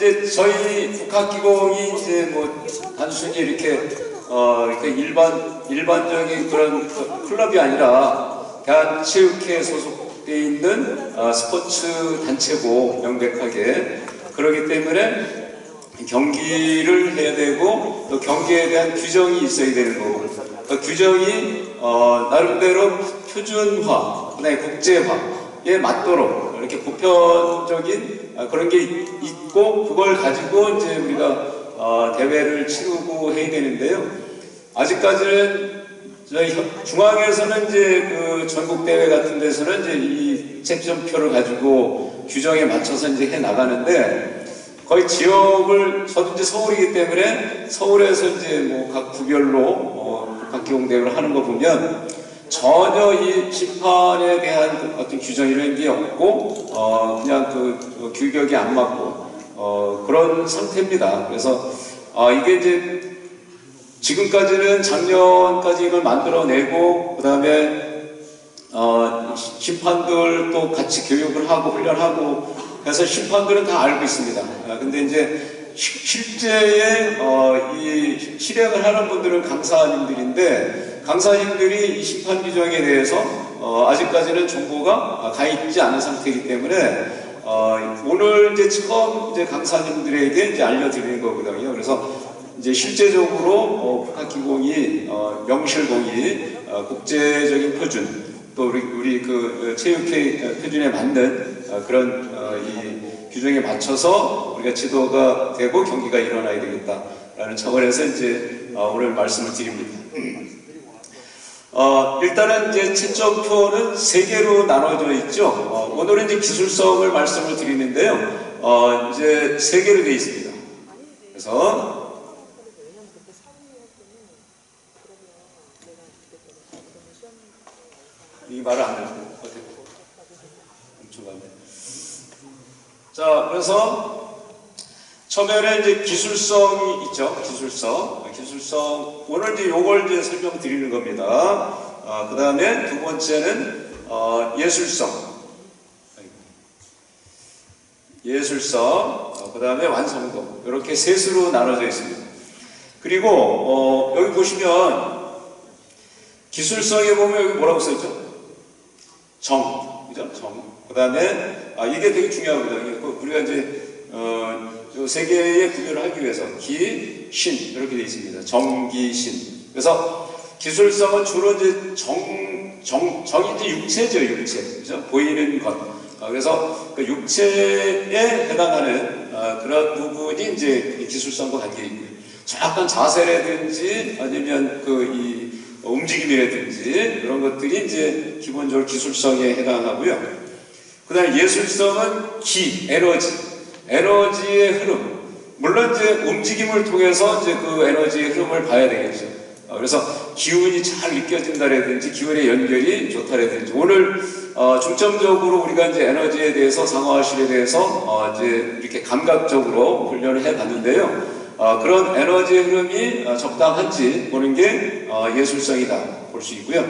이제 저희 국학기공이 이제 뭐 단순히 이렇게 일반적인 그런 클럽이 아니라 대한체육회에 소속되어 있는 스포츠 단체고 명백하게 그렇기 때문에 경기를 해야 되고 또 경기에 대한 규정이 있어야 되는 거고 그 규정이 나름대로 표준화, 그다음에 국제화에 맞도록 이렇게 보편적인 그런 게 있고 그걸 가지고 이제 우리가 대회를 치르고 해야 되는데요. 아직까지는 저희 중앙에서는 이제 그 전국 대회 같은 데서는 이제 이 채점표를 가지고 규정에 맞춰서 이제 해 나가는데 거의 지역을 저도 이제 서울이기 때문에 서울에서 이제 뭐 각 구별로 국학기공 대회를 하는 거 보면 전혀 이 심판에 대한 어떤 규정이라는 게 없고 그냥 그 규격이 안 맞고 그런 상태입니다. 그래서 이게 이제 지금까지는 작년까지 이걸 만들어내고 그 다음에 심판들도 같이 교육을 하고 훈련하고 해서 심판들은 다 알고 있습니다. 근데 이제 실제에 이 실행을 하는 분들은 강사님들인데 강사님들이 이 심판 규정에 대해서 아직까지는 정보가 가 있지 않은 상태이기 때문에 오늘 이제 처음 이제 강사님들에게 이제 알려드리는 거거든요. 그래서 이제 실제적으로 국학기공이 명실공히 국제적인 표준 또 우리 그 체육회 표준에 맞는 그런 이 규정에 맞춰서 우리가 지도가 되고 경기가 일어나야 되겠다라는 차원에서 이제 오늘 말씀을 드립니다. 일단은 이제 채점표는 3개로 나눠져 있죠. 오늘은 이제 기술성을 말씀을 드리는데요. 이제 3개로 되어 있습니다. 그래서 이 말을 안 해도 자, 그래서 처음에는 이제 기술성이 있죠. 기술성. 오늘 이제 요걸 이제 설명드리는 겁니다. 그 다음에 두 번째는 예술성. 그 다음에 완성도. 이렇게 셋으로 나눠져 있습니다. 그리고 여기 보시면 기술성에 보면 여기 뭐라고 써있죠? 그죠? 그 다음에 이게 되게 중요하거든요. 우리가 이제 요 세 개의 구별을 하기 위해서 기, 신 이렇게 되어 있습니다. 정기신. 그래서 기술성은 주로 이제 정이 이제 육체죠, 육체. 그죠? 보이는 것. 그래서 그 육체에 해당하는 그런 부분이 이제 기술성과 관계 있고요. 정확한 자세라든지 아니면 이 움직임이라든지 그런 것들이 이제 기본적으로 기술성에 해당하고요. 그 다음에 예술성은 에너지의 흐름. 물론 이제 움직임을 통해서 이제 그 에너지의 흐름을 봐야 되겠죠. 그래서 기운이 잘 느껴진다라든지 기운의 연결이 좋다라든지 오늘 중점적으로 우리가 이제 에너지에 대해서 상하실에 대해서 이제 이렇게 감각적으로 훈련을 해봤는데요. 그런 에너지의 흐름이 적당한지 보는 게 예술성이다 볼 수 있고요.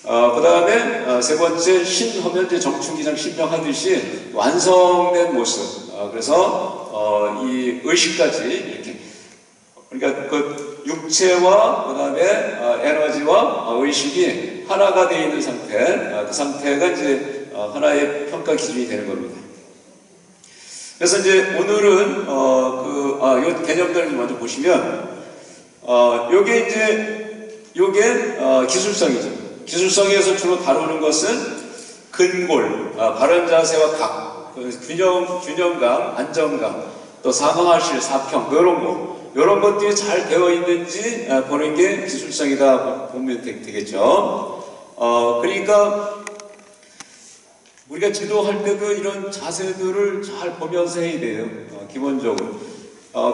그 다음에 세 번째 신하면 이제 정충기장 신명하듯이 완성된 모습. 그래서 이 의식까지 이렇게 그러니까 그 육체와 그 다음에 에너지와 의식이 하나가 되어 있는 상태. 그 상태가 이제 하나의 평가 기준이 되는 겁니다. 그래서 이제 오늘은 요 개념들을 먼저 보시면 요게 기술성이죠. 기술성에서 주로 다루는 것은 근골, 바른 자세와 각, 균형감, 안정감, 또 상하실, 사평 이런 것들이 잘 되어 있는지 보는 게 기술성이다 보면 되겠죠. 그러니까 우리가 지도할 때도 이런 자세들을 잘 보면서 해야 돼요. 기본적으로.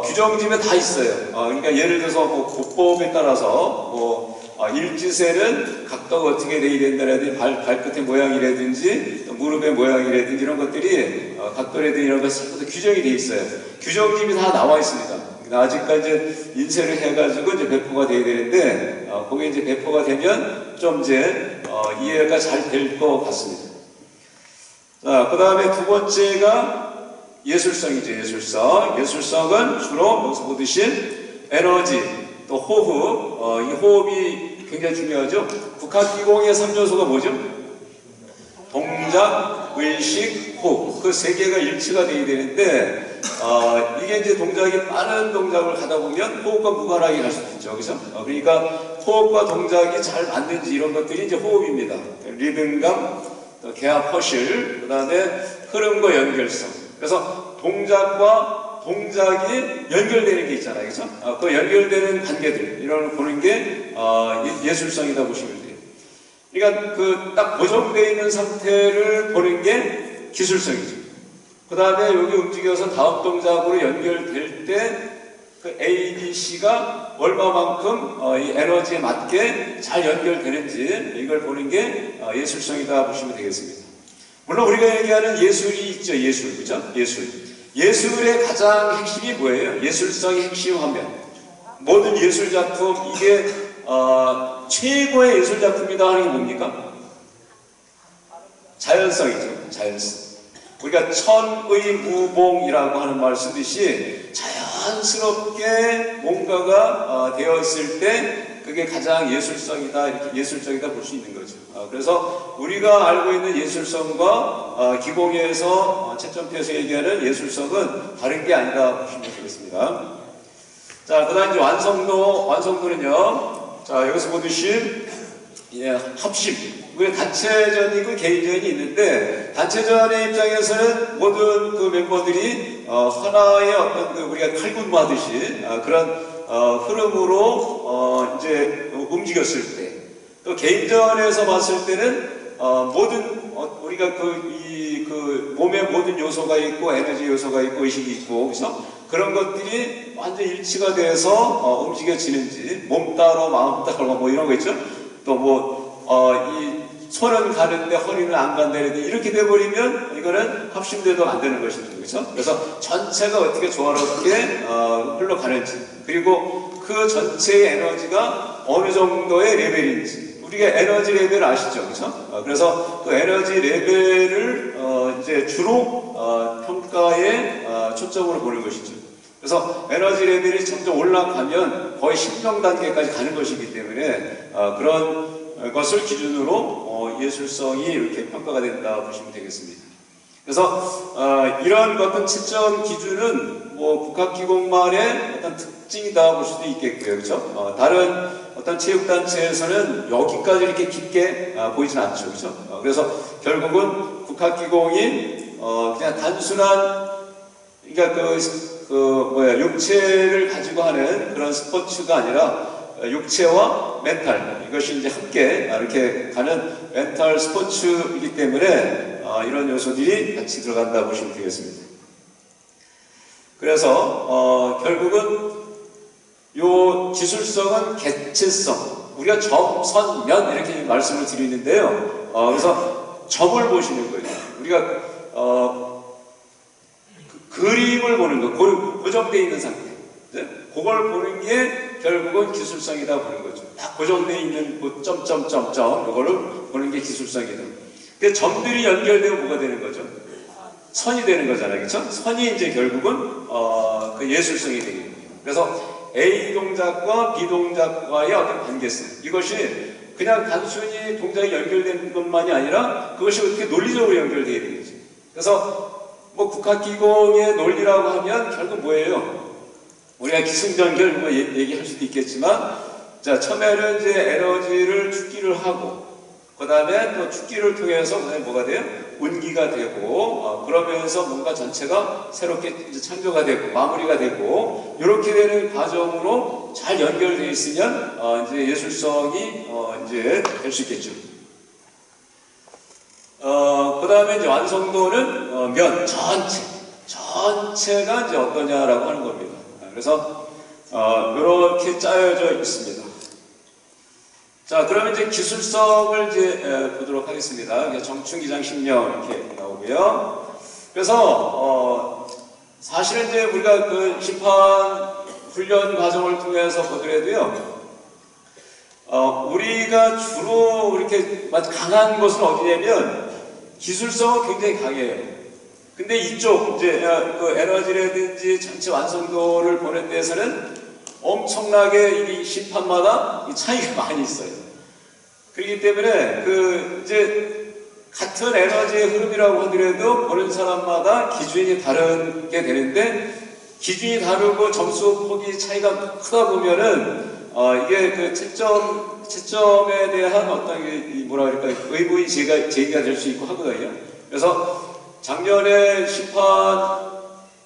규정집에 다 있어요. 그러니까 예를 들어서 뭐 고법에 따라서 일지세는 각도가 어떻게 돼야 된다라든지 발끝의 모양이라든지 무릎의 모양이라든지 이런 것들이 각도라든지 이런 것이 규정이 돼 있어요. 규정집이 다 나와 있습니다. 아직까지 인쇄를 해가지고 이제 배포가 돼야 되는데 그게 이제 배포가 되면 좀 이제 이해가 잘 될 것 같습니다. 자, 그 다음에 두 번째가 예술성이죠, 예술성. 예술성은 주로 여기서 보듯이 에너지, 또 호흡, 이 호흡이 굉장히 중요하죠. 국학기공의 3요소가 뭐죠? 동작, 의식, 호흡. 그 세 개가 일치가 되어야 되는데, 이게 이제 동작이 빠른 동작을 하다 보면 호흡과 무관하게 갈 수도 있죠. 그죠? 그러니까 호흡과 동작이 잘 맞는지 이런 것들이 이제 호흡입니다. 리듬감, 또 개합 허실, 그 다음에 흐름과 연결성. 그래서 동작과 동작이 연결되는 게 있잖아요. 그죠? 그 연결되는 관계들, 이런 걸 보는 게 예술성이다 보시면 돼요. 그러니까 그 딱 고정되어 있는 상태를 보는 게 기술성이죠. 그 다음에 여기 움직여서 다음 동작으로 연결될 때 그 A, B, C가 얼마만큼 이 에너지에 맞게 잘 연결되는지 이걸 보는 게 예술성이다 보시면 되겠습니다. 물론 우리가 얘기하는 예술이 있죠. 예술, 그죠? 예술. 예술의 가장 핵심이 뭐예요? 예술성의 핵심하면 모든 예술작품, 이게 최고의 예술작품이다 하는 게 뭡니까? 자연성이죠. 자연성. 우리가 천의무봉이라고 하는 말 쓰듯이 자연스럽게 뭔가가 되어 있을 때 그게 가장 예술성이다, 이렇게 예술적이다 볼 수 있는 거죠. 그래서 우리가 알고 있는 예술성과 기공에서 채점표에서 얘기하는 예술성은 다른 게 아니다 보시면 되겠습니다. 자, 그 다음 이제 완성도는요. 자, 여기서 보듯이 합심. 우리 단체전이고 개인전이 있는데, 단체전의 입장에서는 모든 그 멤버들이 하나의 어떤 우리가 칼군무하듯이 그런 흐름으로 이제 움직였을 때, 또 개인전에서 봤을 때는 모든 우리가 그 몸에 모든 요소가 있고 에너지 요소가 있고 의식이 있고, 그래서 그런 것들이 완전 일치가 돼서 움직여지는지, 몸 따로 마음 따로 뭐 이런 거 있죠. 또 이 손은 가는데 허리는 안 간다는데 이렇게 돼버리면 이거는 합심돼도 안 되는 것이죠. 그렇죠? 그래서 전체가 어떻게 조화롭게 흘러가는지, 그리고 그 전체의 에너지가 어느 정도의 레벨인지, 우리가 에너지 레벨 아시죠? 그렇죠? 그래서 그 에너지 레벨을 이제 주로 평가에 초점으로 보는 것이죠. 그래서 에너지 레벨이 점점 올라가면 거의 신명단계까지 가는 것이기 때문에 그런 것을 기준으로 예술성이 이렇게 평가가 된다 보시면 되겠습니다. 그래서 이런 어떤 채점 기준은 뭐 국학기공만의 어떤 특징이다 볼 수도 있겠고요. 그렇죠? 다른 어떤 체육단체에서는 여기까지 이렇게 깊게 보이진 않죠. 그렇죠? 그래서 결국은 국학기공이 그냥 단순한, 그러니까 육체를 가지고 하는 그런 스포츠가 아니라 육체와 멘탈, 이것이 이제 함께 이렇게 가는 멘탈 스포츠이기 때문에 이런 요소들이 같이 들어간다 보시면 되겠습니다. 그래서 결국은 요 기술성은 개체성, 우리가 점, 선, 면 이렇게 말씀을 드리는데요. 그래서 점을 보시는 거예요. 우리가 그림을 보는 거, 고정되어 있는 상태. 네? 그걸 보는 게 결국은 기술성이다 보는 거죠. 딱 고정되어 있는 그 점점점점, 이거를 보는 게 기술성이다. 근데 점들이 연결되면 뭐가 되는 거죠? 선이 되는 거잖아요. 그렇죠? 선이 이제 결국은 그 예술성이 되겠네요. 그래서 A 동작과 B 동작과의 어떤 관계성, 이것이 그냥 단순히 동작이 연결되는 것만이 아니라 그것이 어떻게 논리적으로 연결되어야 되겠죠. 그래서 뭐 국학기공의 논리라고 하면 결국 뭐예요? 우리가 기승전결 뭐 얘기할 수도 있겠지만, 자, 처음에는 이제 에너지를 축기를 하고, 그 다음에 또 축기를 통해서 뭐가 돼요? 운기가 되고, 그러면서 뭔가 전체가 새롭게 이제 창조가 되고, 마무리가 되고, 이렇게 되는 과정으로 잘 연결되어 있으면, 이제 예술성이, 이제 될 수 있겠죠. 그 다음에 이제 완성도는, 전체가 이제 어떠냐라고 하는 겁니다. 그래서 이렇게 짜여져 있습니다. 자, 그러면 이제 기술성을 이제 보도록 하겠습니다. 정충기장 신령 이렇게 나오고요. 그래서 사실은 이제 우리가 그 심판 훈련 과정을 통해서 보더라도요, 우리가 주로 이렇게 강한 것은 어디냐면 기술성은 굉장히 강해요. 근데 이쪽 이제 그 에너지라든지 전체 완성도를 보는 데에서는 엄청나게 이 심판마다 이 차이가 많이 있어요. 그렇기 때문에 그 이제 같은 에너지의 흐름이라고 하더라도 보는 사람마다 기준이 다르게 되는데, 기준이 다르고 점수 폭이 차이가 크다 보면은 이게 그 채점에 대한 어떤 이 뭐라 그럴까 의무의 제기가 될 수 있고 하거든요. 그래서 작년에 심판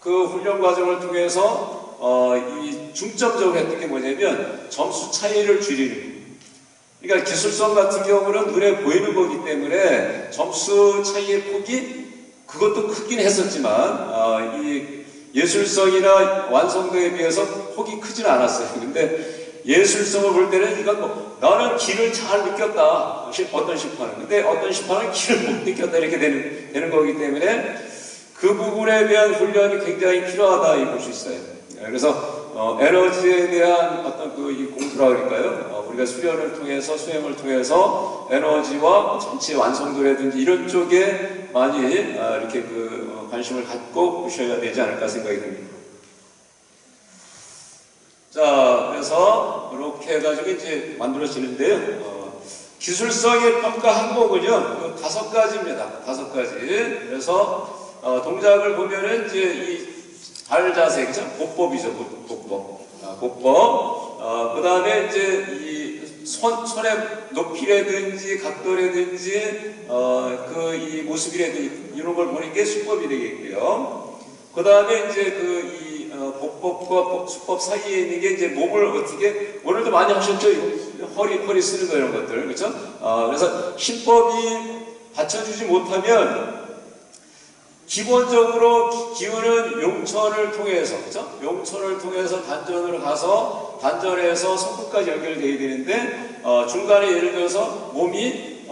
그 훈련 과정을 통해서 이 중점적으로 했던 게 뭐냐면 점수 차이를 줄이는 거예요. 그러니까 기술성 같은 경우는 눈에 보이는 거기 때문에 점수 차이의 폭이 그것도 크긴 했었지만 이 예술성이나 완성도에 비해서 폭이 크진 않았어요. 근데 예술성을 볼 때는 이건 뭐 나는 길을 잘 느꼈다, 어떤 심판은. 근데 어떤 심판은 길을 못 느꼈다, 이렇게 되는 거기 때문에 그 부분에 대한 훈련이 굉장히 필요하다 볼 수 있어요. 그래서 에너지에 대한 어떤 이 공부라 그럴까요? 우리가 수련을 통해서, 수행을 통해서 에너지와 전체 완성도라든지 이런 쪽에 많이 이렇게 관심을 갖고 보셔야 되지 않을까 생각이 듭니다. 자, 그래서 이렇게 해가지고 이제 만들어지는데요. 기술성의 평가 항목은요, 5가지입니다. 5가지. 그래서 동작을 보면은 이제 이 발 자세, 그죠? 보법이죠, 보법. 보법. 그 다음에 이제 이 손의 높이라든지 각도라든지 이 모습이라든지 이런 걸 보는 게 수법이 되겠고요. 그 다음에 이제 보법과 수법 사이에 있는 게 이제 몸을 어떻게, 오늘도 많이 하셨죠? 허리 쓰는 거 이런 것들, 그렇죠? 그래서 신법이 받쳐주지 못하면 기본적으로 기운은 용천을 통해서, 그렇죠? 용천을 통해서 단전으로 가서 단전에서 손끝까지 연결되어야 되는데 중간에 예를 들어서 몸이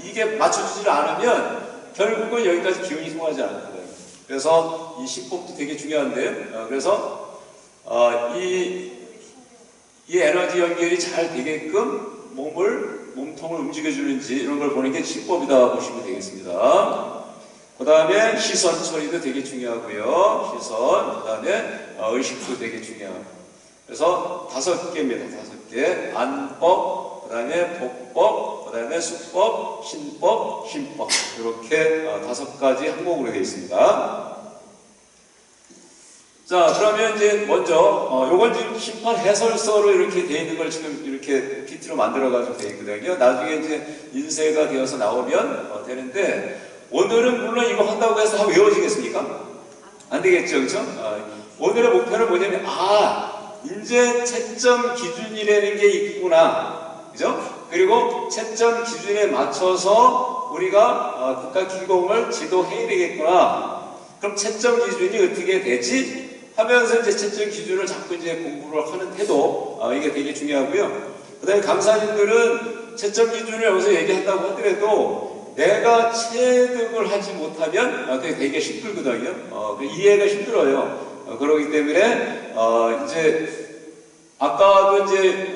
이게 맞춰주지 않으면 결국은 여기까지 기운이 통하지 않거든요. 그래서 이 신법도 되게 중요한데요. 그래서 이 에너지 연결이 잘 되게끔 몸통을 움직여주는지 이런 걸 보는 게 신법이다 보시면 되겠습니다. 그 다음에 시선 처리도 되게 중요하고요. 시선, 그 다음에 의식도 되게 중요하고. 그래서 5개입니다. 5개. 안법, 그 다음에 복법, 그 다음에 수법, 신법, 신법. 이렇게 5가지 항목으로 되어 있습니다. 자, 그러면 이제 먼저 요건 지금 심판 해설서로 이렇게 되어 있는 걸 지금 이렇게 PPT로 만들어가지고 되어 있거든요. 나중에 이제 인쇄가 되어서 나오면 되는데, 오늘은 물론 이거 한다고 해서 다 외워지겠습니까? 안 되겠죠, 그렇죠? 오늘의 목표는 뭐냐면, 이제 채점 기준이라는 게 있구나, 그죠? 그리고 채점 기준에 맞춰서 우리가 국가기공을 지도해야 되겠구나. 그럼 채점 기준이 어떻게 되지? 하면서 이제 채점 기준을 자꾸 이제 공부를 하는 태도, 이게 되게 중요하고요. 그 다음에 강사님들은 채점 기준을 여기서 얘기한다고 하더라도 내가 체득을 하지 못하면 그게 되게 힘들거든요. 이해가 힘들어요. 그렇기 때문에 이제 아까도 이제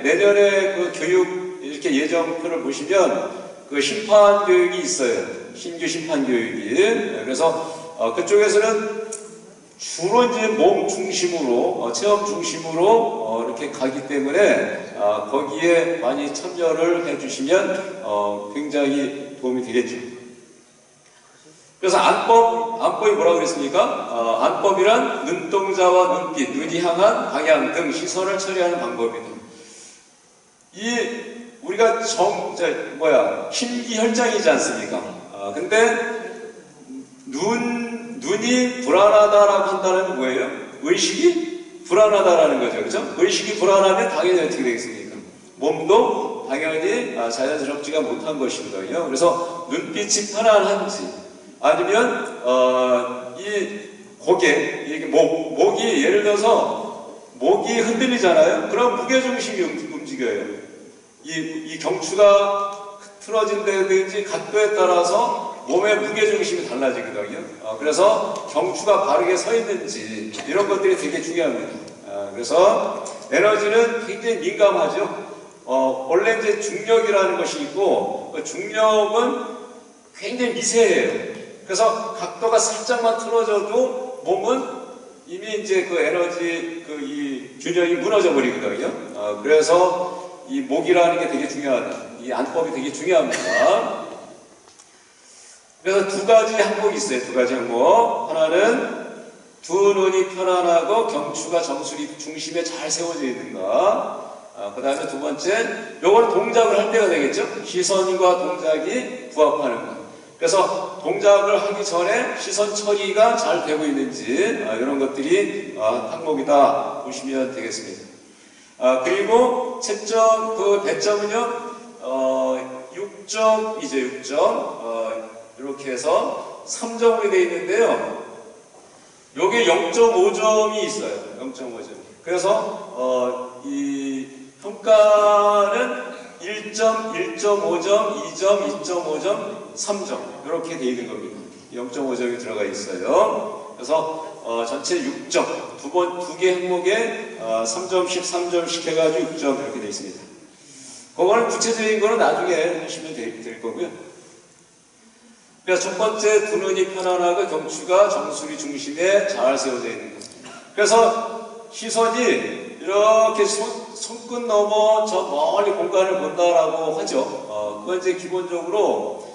내년에 그 교육 이렇게 예정표를 보시면 그 심판 교육이 있어요. 신규 심판 교육이. 그래서 그쪽에서는 주로 이제 몸 중심으로, 체험 중심으로 이렇게 가기 때문에 거기에 많이 참여를 해주시면 굉장히 도움이 되겠죠. 그래서 안법이 뭐라고 그랬습니까? 안법이란 눈동자와 눈빛, 눈이 향한 방향 등 시선을 처리하는 방법이다. 우리가 심기혈장이지 않습니까? 근데 눈이 불안하다라고 한다는 건 뭐예요? 의식이 불안하다라는 거죠. 그죠? 의식이 불안하면 당연히 어떻게 되겠습니까? 몸도 당연히 자연스럽지가 못한 것이거든요. 그래서 눈빛이 편안한지, 아니면 이 고개, 이게 목이 예를 들어서 목이 흔들리잖아요. 그럼 무게중심이 움직여요. 이 경추가 틀어진다든지 각도에 따라서 몸의 무게중심이 달라지거든요. 그래서 경추가 바르게 서 있는지 이런 것들이 되게 중요합니다. 그래서 에너지는 굉장히 민감하죠. 원래 이제 중력이라는 것이 있고, 그 중력은 굉장히 미세해요. 그래서 각도가 살짝만 틀어져도 몸은 이미 이제 그 에너지 이 균형이 무너져 버리거든요. 그래서 이 목이라는 게 되게 중요하다. 이 안법이 되게 중요합니다. 그래서 두 가지 항목이 있어요. 두 가지 항목. 하나는 두 눈이 편안하고 경추가 정수리 중심에 잘 세워져 있는가. 그 다음에 두 번째, 요건 동작을 할 때가 되겠죠. 시선과 동작이 부합하는 것. 그래서 동작을 하기 전에 시선 처리가 잘 되고 있는지 이런 것들이 항목이다 보시면 되겠습니다. 그리고 채점 그 배점은요 6점이죠. 6점 이렇게 해서 3점으로 되어 있는데요. 요게 0.5점이 있어요. 0.5점. 그래서 이 평가는 1점, 1.5점, 2점, 2.5점, 3점 이렇게 되어 있는 겁니다. 0.5점이 들어가 있어요. 그래서 전체 6점, 두 개 항목에 3점씩 3점씩 해가지고 6점 이렇게 되어 있습니다. 그거는 구체적인 거는 나중에 하시면 될 거고요. 그래서 첫 번째, 두 눈이 편안하고 경추가 정수리 중심에 잘 세워져 있는 것. 그래서 시선이 이렇게 손끝 넘어 저 멀리 공간을 본다라고 하죠. 그건 이제 기본적으로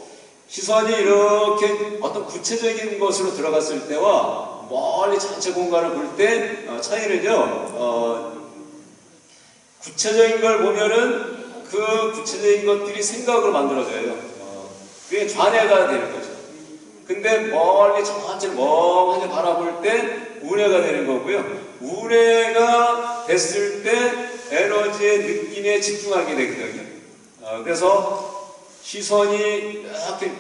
시선이 이렇게 어떤 구체적인 것으로 들어갔을 때와 멀리 전체 공간을 볼 때 차이는요. 구체적인 걸 보면은 그 구체적인 것들이 생각으로 만들어져요. 그게 좌뇌가 되는 거죠. 근데 멀리 천천히 멍하니 바라볼 때 우뇌가 되는 거고요. 우뇌가 됐을 때 에너지의 느낌에 집중하게 되거든요. 그래서 시선이 이렇게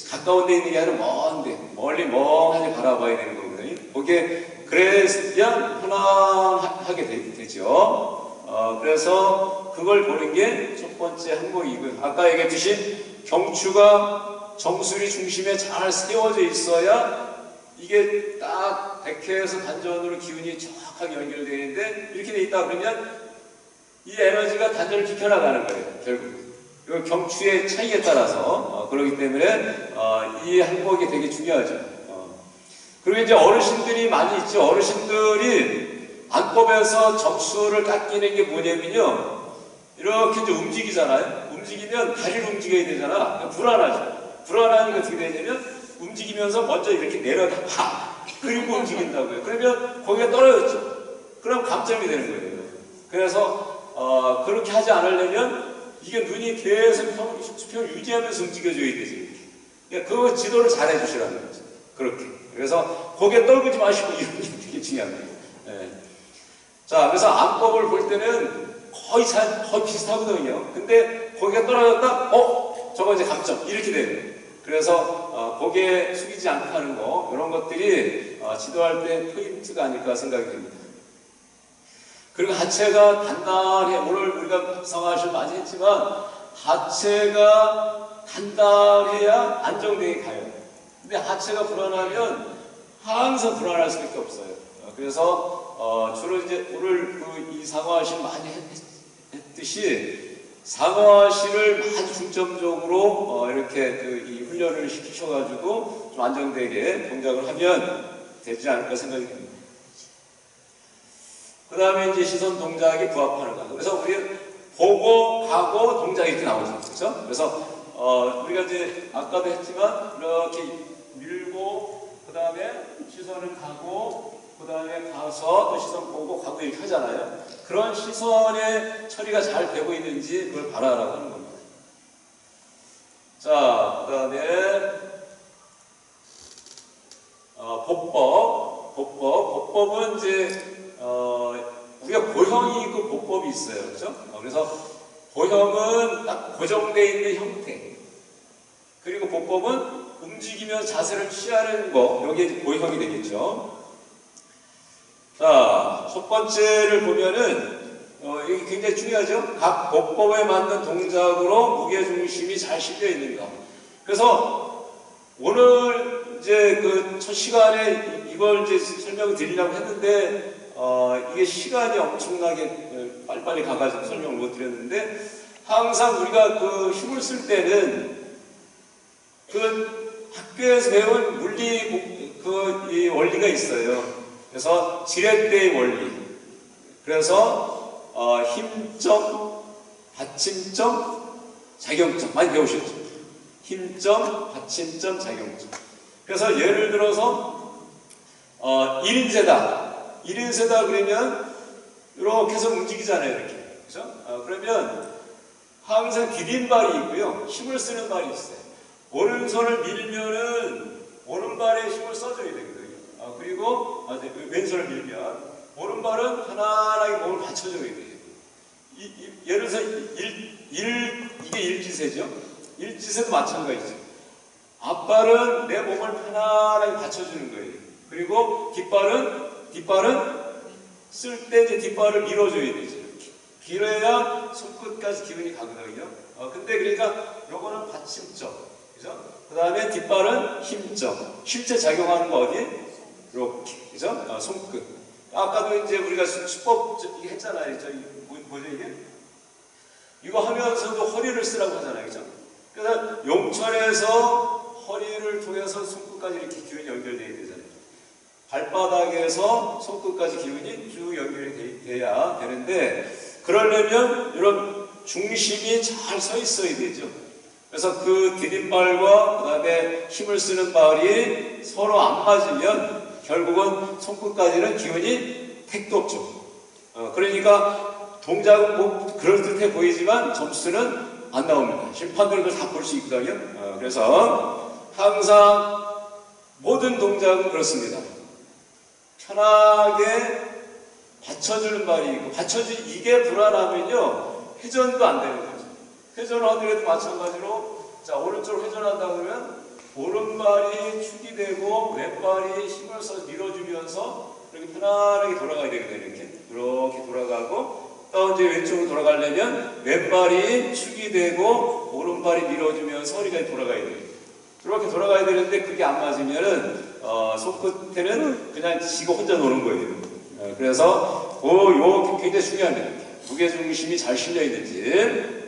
가까운 데 있는 게 아니라 먼데 멀리 멍하니 바라봐야 되는 거거든요. 그게 그래야 편안하게 되죠. 그래서 그걸 보는 게 첫 번째 항목이고요. 아까 얘기했듯이 경추가 정수리 중심에 잘 세워져 있어야 이게 딱 백회에서 단전으로 기운이 정확하게 연결되는데 이렇게 돼 있다 그러면 이 에너지가 단전을 지켜나가는 거예요. 결국 이 경추의 차이에 따라서 그렇기 때문에 이 항목이 되게 중요하죠. 그리고 이제 어르신들이 많이 있죠. 어르신들이 안법에서 적수를 깎이는 게 뭐냐면요. 이렇게 이제 움직이잖아요. 움직이면 다리를 움직여야 되잖아. 불안하죠. 불안하니까 어떻게 되냐면 움직이면서 먼저 이렇게 내려다 그리고 움직인다고요. 그러면 거기가 떨어졌죠. 그럼 감점이 되는 거예요. 그래서 그렇게 하지 않으려면 이게 눈이 계속 수평을 유지하면서 움직여줘야 되지. 그러니까 그거 지도를 잘 해주시라는 거죠. 그렇게. 그래서 고개 떨구지 마시고 이런 게 되게 중요합니다. 네. 자, 그래서 안법을 볼 때는 거의 비슷하거든요. 근데 고개가 떨어졌다? 저거 이제 감점. 이렇게 돼요. 그래서 고개 숙이지 않고 하는 거 이런 것들이 지도할 때 포인트가 아닐까 생각이 됩니다. 그리고 하체가 단단해. 오늘 우리가 상하실 많이 했지만 하체가 단단해야 안정되게 가요. 근데 하체가 불안하면 항상 불안할 수밖에 없어요. 그래서 주로 이제 오늘 이 상하실 많이 했듯이 상하실을 아주 중점적으로 이렇게 이 훈련을 시키셔가지고 좀 안정되게 동작을 하면 되지 않을까 생각이 듭니다. 그 다음에 이제 시선 동작이 부합하는 거. 그래서 우리 보고 가고 동작이 이렇게 나오죠. 그렇죠? 그래서 우리가 이제 아까도 했지만 이렇게 밀고 그 다음에 시선을 가고 그 다음에 가서 또 시선 보고 가고 이렇게 하잖아요. 그런 시선의 처리가 잘 되고 있는지 그걸 봐라라고 하는 겁니다. 자, 그 다음에 보법은 이제 우리가 보형이 있고 보법이 있어요. 그렇죠? 그래서 보형은 딱 고정되어 있는 형태. 그리고 보법은 움직이면서 자세를 취하는 거. 여기에 보형이 되겠죠. 자, 첫 번째를 보면은 이게 굉장히 중요하죠. 각 보법에 맞는 동작으로 무게중심이 잘 실려 있는가. 그래서 오늘 이제 그 첫 시간에 이걸 이제 설명을 드리려고 했는데 이게 시간이 엄청나게 빨리빨리 가가지고 설명을 못 드렸는데 항상 우리가 그 힘을 쓸 때는 그 학교에서 배운 이 원리가 있어요. 그래서 지렛대의 원리. 그래서 힘점, 받침점, 작용점 많이 배우셨죠? 힘점, 받침점, 작용점. 그래서 예를 들어서 1인세다. 1인세다 그러면 이렇게 해서 움직이잖아요. 이렇게. 그죠? 그러면 항상 디딤발이 있고요. 힘을 쓰는 발이 있어요. 오른손을 밀면은 오른발에 힘을 써줘야 되거든요. 그리고 왼손을 밀면 오른발은 편안하게 몸을 받쳐줘야 돼요. 예를 들어서 이게 일지세죠. 일지세도 마찬가지죠. 앞발은 내 몸을 편안하게 받쳐주는 거예요. 그리고 뒷발은 쓸 때 이제 뒷발을 밀어줘야 되죠. 길어야 손끝까지 기운이 가거든요. 근데 그러니까 요거는 받침점. 그죠? 그 다음에 뒷발은 힘점. 실제 작용하는 거 어디? 이렇게. 그죠? 손끝. 아까도 이제 우리가 수법 했잖아요. 뭐죠 이게? 이거 하면서도 허리를 쓰라고 하잖아요. 그죠? 그래서 용천에서 허리를 통해서 손끝까지 이렇게 기운이 연결되어야 되잖아요. 발바닥에서 손끝까지 기운이 쭉 연결이 돼야 되는데, 그러려면 이런 중심이 잘 서 있어야 되죠. 그래서 그 디딤발과 그 다음에 힘을 쓰는 발이 서로 안 맞으면 결국은 손끝까지는 기운이 택도 없죠. 그러니까 동작은 뭐 그럴듯해 보이지만 점수는 안 나옵니다. 심판들은 그걸 다 볼 수 있거든요. 그래서 항상 모든 동작은 그렇습니다. 편하게 받쳐주는 발이 있고, 이게 불안하면요 회전도 안 되는 거죠. 회전을 하더라도 마찬가지로, 자 오른쪽으로 회전한다 그러면 오른발이 축이 되고 왼발이 힘을 써서 밀어주면서 이렇게 편안하게 돌아가야 되거든요. 이렇게 돌아가고, 또 이제 왼쪽으로 돌아가려면 왼발이 축이 되고 오른발이 밀어주면서 허리가 돌아가야 돼요. 이렇게 돌아가야 되는데 그게 안 맞으면은 손끝에는 그냥 지가 혼자 노는 거예요. 그래서 요 굉장히 중요합니다. 무게중심이 잘 실려 있는지,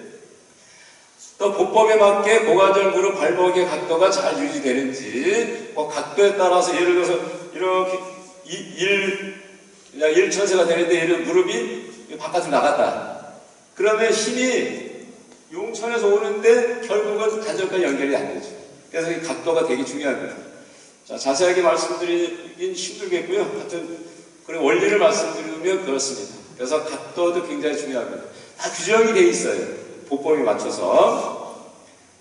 또 보법에 맞게 고관절 무릎 발목의 각도가 잘 유지되는지, 각도에 따라서 예를 들어서 이렇게 일천세가 되는데 예를 들어 무릎이 바깥으로 나갔다. 그러면 힘이 용천에서 오는데 결국은 관절까지 연결이 안 되죠. 그래서 이 각도가 되게 중요합니다. 자, 자세하게 말씀드리긴 힘들겠고요. 하여튼 그리고 원리를 말씀드리면 그렇습니다. 그래서 각도도 굉장히 중요합니다. 다 규정이 돼 있어요. 보법에 맞춰서.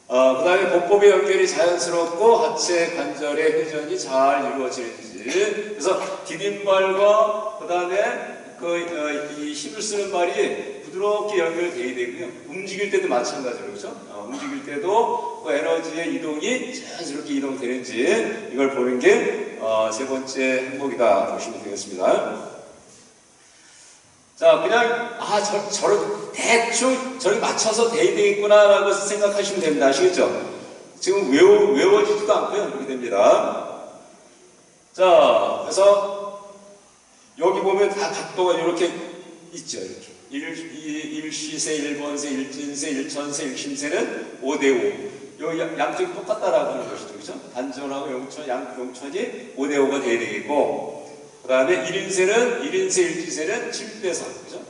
그 다음에 보법의 연결이 자연스럽고 하체 관절의 회전이 잘 이루어지는지. 그래서 디딤발과 그 다음에 이 힘을 쓰는 발이 부드럽게 연결되어야 되고요. 움직일 때도 마찬가지로, 그렇죠? 움직일 때도 그 에너지의 이동이 자연스럽게 이동되는지 이걸 보는 게 세 번째 항목이다 보시면 되겠습니다. 자, 그냥 대충 저렇게 맞춰서 돼야 되겠구나라고 생각하시면 됩니다. 아시겠죠? 지금 외워지지도 않고요. 이렇게 됩니다. 자, 그래서 여기 보면 다 각도가 이렇게 있죠. 이렇게 일시세, 일본세, 일진세, 일천세, 일심세는 5대5. 요 양쪽이 똑같다라고 하는 것이죠. 그렇죠? 단전하고 용천이 5대5가 돼야 되겠고, 그 다음에 1인세, 일지세는 7대4. 그죠?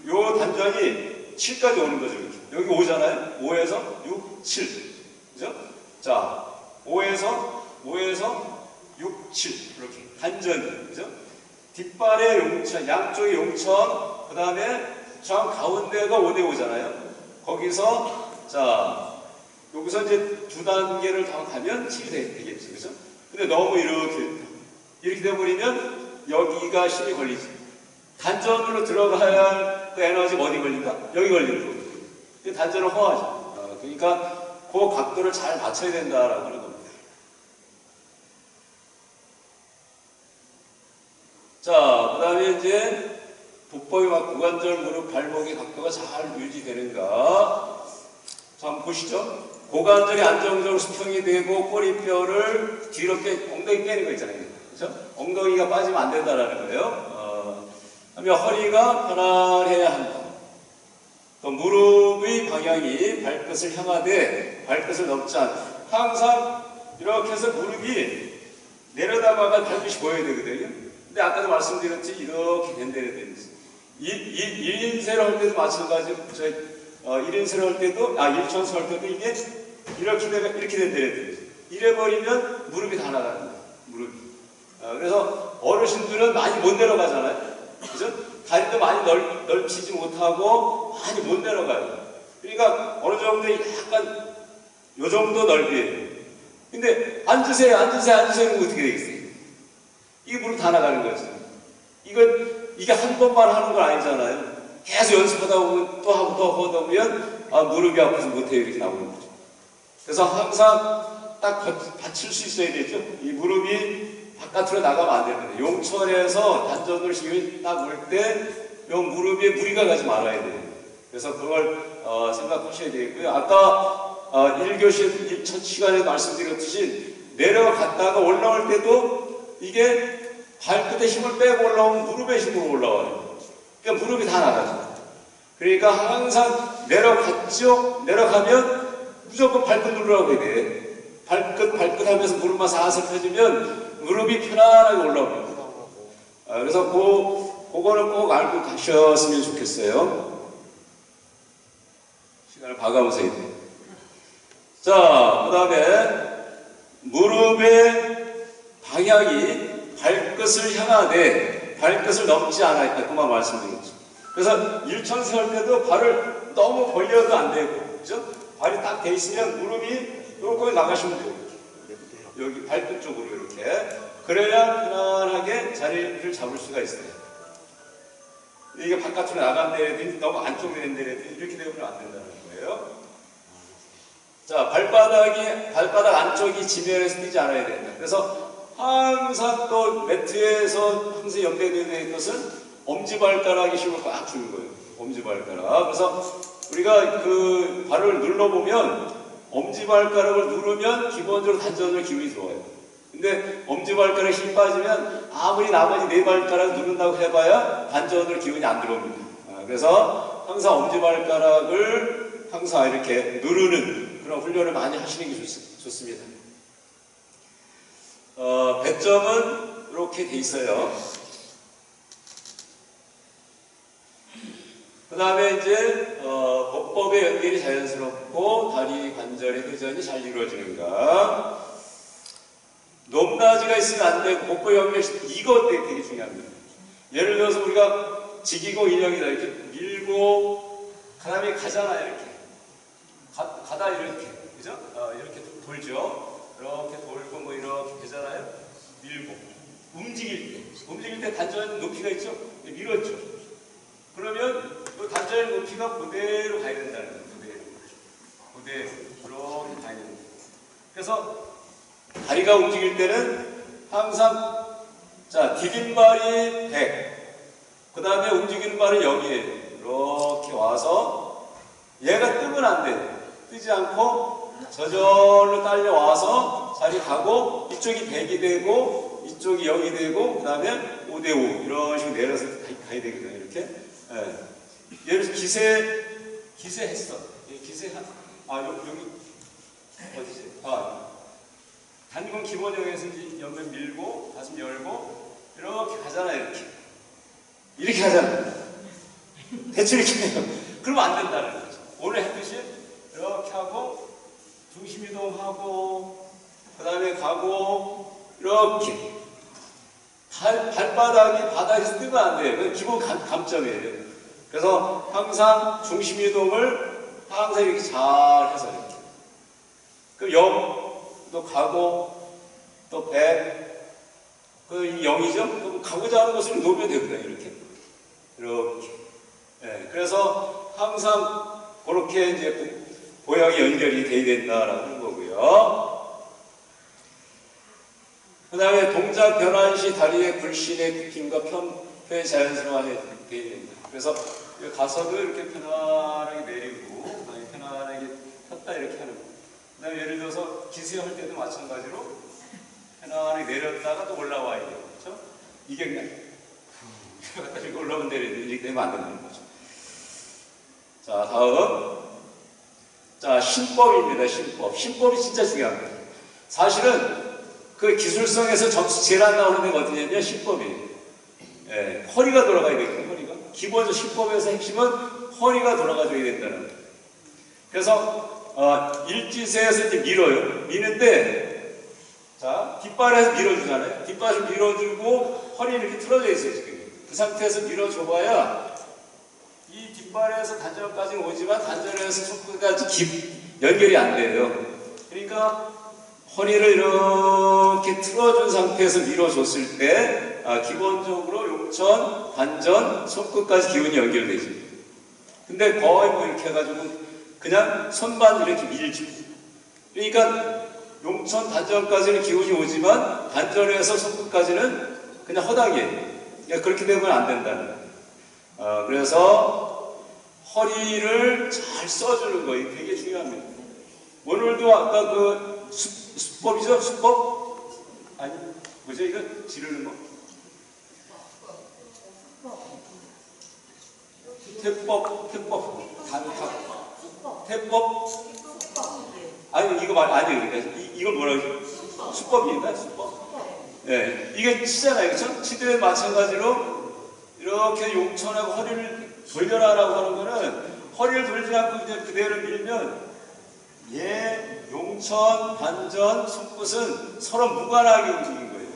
요 단전이 7까지 오는 거죠. 이렇게. 여기 5잖아요? 5에서 6, 7. 그죠? 자, 5에서 6, 7. 이렇게. 단전이. 그죠? 뒷발의 용천, 양쪽의 용천, 그 다음에 저 가운데가 5대5잖아요. 거기서, 자, 여기서 이제 두 단계를 더 가면 7이 되겠죠. 그죠? 근데 너무 이렇게 되어버리면 여기가 힘이 걸리지. 단전으로 들어가야 할 그 에너지가 어디 걸린다? 여기 걸리는 거예요. 단전을 허하죠. 그러니까 그 각도를 잘 맞춰야 된다라고 하는 겁니다. 자, 그 다음에 이제 보법이 막 고관절 무릎 발목의 각도가 잘 유지되는가. 자, 한번 보시죠. 고관절이 안정적으로 수평이 되고 꼬리뼈를 뒤로 엉덩이 빼는 거 있잖아요. 그렇죠? 엉덩이가 빠지면 안 된다라는 거예요. 그러면 허리가 편안해야 한다. 또 무릎의 방향이 발끝을 향하되 발끝을 넘지 않. 항상 이렇게 해서 무릎이 내려다봐가 발끝이 보여야 되거든요. 근데 아까도 말씀드렸지 이렇게 된대야 되는지. 1인세를 할 때도 마찬가지로 저희 1인세를 할 때도 일천수 할 때도 이게 이렇게 된대야 되는지. 이래 버리면 무릎이 다 나가는 거예요. 무릎이. 그래서 어르신들은 많이 못 내려가잖아요. 그죠? 다리도 많이 넓히지 못하고 많이 못 내려가요. 그러니까 어느 정도 약간 요 정도 넓이에요. 근데 앉으세요 이러면 어떻게 되겠어요? 이게 무릎 다 나가는 거죠. 이게 한 번만 하는 건 아니잖아요. 계속 연습하다 보면 또 하고 또 하다 보면 무릎이 아파서 못해요. 이렇게 나오는 거죠. 그래서 항상 딱 받칠 수 있어야 되죠. 이 무릎이 바깥으로 나가면 안 됩니다. 용천에서 단전을 시험이 딱 올 때 이 무릎에 무리가 가지 말아야 돼요. 그래서 그걸 생각하셔야 되겠고요. 아까 1교시 첫 시간에 말씀드렸듯이 내려갔다가 올라올 때도 이게 발끝에 힘을 빼고 올라오면 무릎에 힘으로 올라와요. 그러니까 무릎이 다 나가죠. 그러니까 항상 내려가면 무조건 발끝 누르라고 해야 돼. 발끝 하면서 무릎만 살살 펴주면 무릎이 편안하게 올라옵니다. 그래서 그거는 꼭 알고 가셨으면 좋겠어요. 시간을 봐가면서 해야 돼요. 자, 그 다음에 무릎의 방향이 발끝을 향하되 발끝을 넘지 않아야 그만 말씀드렸죠. 그래서 일천세 할 때도 발을 너무 벌려도 안 되고, 그죠? 발이 딱 돼 있으면 무릎이 이렇게 나가시면 돼요. 여기 발끝 쪽으로 이렇게. 그래야 편안하게 자리를 잡을 수가 있어요. 이게 바깥으로 나간다든지 너무 안쪽으로 된다든지 이렇게 되면 안 된다는 거예요. 자, 발바닥 안쪽이 지면에서 뛰지 않아야 된다. 그래서 항상 또 매트에서 항상 연결되어 있는 것은 엄지발가락이 힘을 꽉 주는 거예요. 엄지발가락. 그래서 우리가 그 발을 눌러보면 엄지발가락을 누르면 기본적으로 단전으로 기운이 들어와요. 근데 엄지발가락에 힘 빠지면 아무리 나머지 네 발가락 누른다고 해봐야 단전으로 기운이 안 들어옵니다. 그래서 항상 엄지발가락을 항상 이렇게 누르는 그런 훈련을 많이 하시는 게 좋습니다. 배점은 이렇게 돼 있어요. 그 다음에 이제 복법의 연결이 자연스럽고 다리 관절의 회전이 잘 이루어지는가. 높낮이가 있으면 안 되고 복부 연결 이것 되게 중요합니다. 예를 들어서 우리가 직이고 인형이다 이렇게 밀고 그 다음에 가잖아 이렇게 가다 이렇게 그죠? 이렇게 돌죠. 이렇게 돌고 뭐 이렇게 되잖아요. 밀고 움직일 때 단전 높이가 있죠. 밀었죠. 그러면 그 단전 높이가 그대로 가야 된다는 거예요. 그대로 이렇게 가야 됩니다. 그래서 다리가 움직일 때는 항상 자 디딤발이 100, 그 다음에 움직이는 발은 0이에요. 이렇게 와서 얘가 뜨면 안 돼요. 뜨지 않고 저절로 딸려와서 자리 가고 이쪽이 100이 되고 이쪽이 0이 되고 그 다음에 5대5 이런 식으로 내려서 가야 되거든요. 이렇게. 네. 예를 들어서 기세 했어. 기세 여기 어디지? 단군 기본형에서 이제 옆면 밀고 가슴 열고 이렇게 가잖아요. 이렇게 가잖아요. 대충 이렇게 해요. 그러면 안 된다는 거죠. 오늘 했듯이 이렇게 하고 중심 이동하고 그 다음에 가고 이렇게 발바닥이 바닥에서 뜨면 안 돼요. 그건 기본 감점이에요. 그래서 항상 중심 이동을 항상 이렇게 잘 해서 이렇게. 그럼 0도 가고 또 100 그 0이죠? 가고자 하는 것을 놓으면 되거든요. 이렇게. 네, 그래서 항상 그렇게 이제 보양이 연결이 돼야 된다라는 거고요. 그 다음에 동작 변환 시 다리의 불신의 굽힘과 편표의 자연스러워야 됩니다. 그래서 가서도 이렇게 편안하게 내리고, 편안하게 폈다 이렇게 하는 거예요. 그 다음에 예를 들어서 기수할 때도 마찬가지로 편안하게 내렸다가 또 올라와야 돼요. 그렇죠? 이게 그냥 이렇게 올라오면 내리는데 이렇게 되면 안 된다는 거죠. 자, 다음. 자, 신법입니다. 신법. 신법이 진짜 중요합니다. 사실은 그 기술성에서 점수 제일 안 나오는 데가 어디냐면 신법이에요. 예, 허리가 돌아가야 되거든요. 허리가. 기본적으로 신법에서 핵심은 허리가 돌아가줘야 된다는 거예요. 그래서 일지세에서 이제 밀어요. 미는데 자, 뒷발에서 밀어주잖아요. 뒷발을 밀어주고 허리는 이렇게 틀어져 있어요. 지금. 그 상태에서 밀어줘봐야 이 뒷발에서 단전까지는 오지만 단전에서 손끝까지 연결이 안 돼요. 그러니까 허리를 이렇게 틀어준 상태에서 밀어줬을 때 기본적으로 용천, 단전, 손끝까지 기운이 연결되죠. 근데 거의 뭐 이렇게 해가지고 그냥 손만 이렇게 밀죠. 그러니까 용천, 단전까지는 기운이 오지만 단전에서 손끝까지는 그냥 허당이에요. 그러니까 그렇게 되면 안 된다는 거예요. 그래서 허리를 잘 써주는 거예요. 되게 중요합니다. 오늘도 아까 그 수법이죠? 수법? 아니, 뭐죠? 이거 지르는 거? 태법, 태법? 아니, 이거 아니, 그러니까 이걸 뭐라고 하죠? 수법이니까, 수법. 네, 이게 치잖아요. 그렇죠? 치들에 마찬가지로 이렇게 용천하고 허리를 돌려라라고 하는 거는 허리를 돌리지 않고 이제 그대로 밀면 용천, 단전, 손끝은 서로 무관하게 움직인 거예요.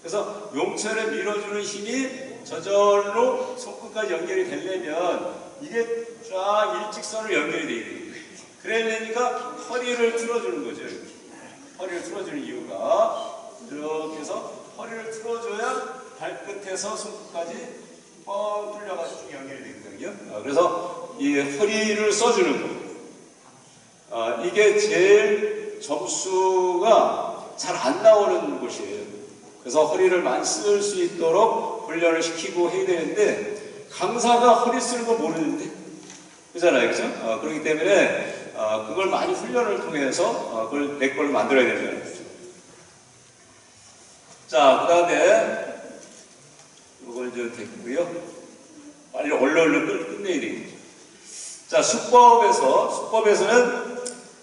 그래서 용천을 밀어주는 힘이 저절로 손끝까지 연결이 되려면 이게 쫙 일직선으로 연결이 되어야 돼요. 그러려니까 허리를 틀어주는 거죠. 이렇게. 허리를 틀어주는 이유가 이렇게 해서 허리를 틀어줘야 발끝에서 손끝까지 뻥 뚫려가지고 연결이 되거든요. 그래서 이 허리를 써주는 거. 이게 제일 점수가 잘 안 나오는 곳이에요. 그래서 허리를 많이 쓸 수 있도록 훈련을 시키고 해야 되는데 강사가 허리 쓰는 거 모르는데 그잖아요. 그죠? 그렇기 때문에 그걸 많이 훈련을 통해서 그걸 내 걸로 만들어야 된다는 거죠. 자, 그 다음에 이걸 이제 됐고요. 빨리 얼른 끝내야 되겠죠. 자, 수법에서는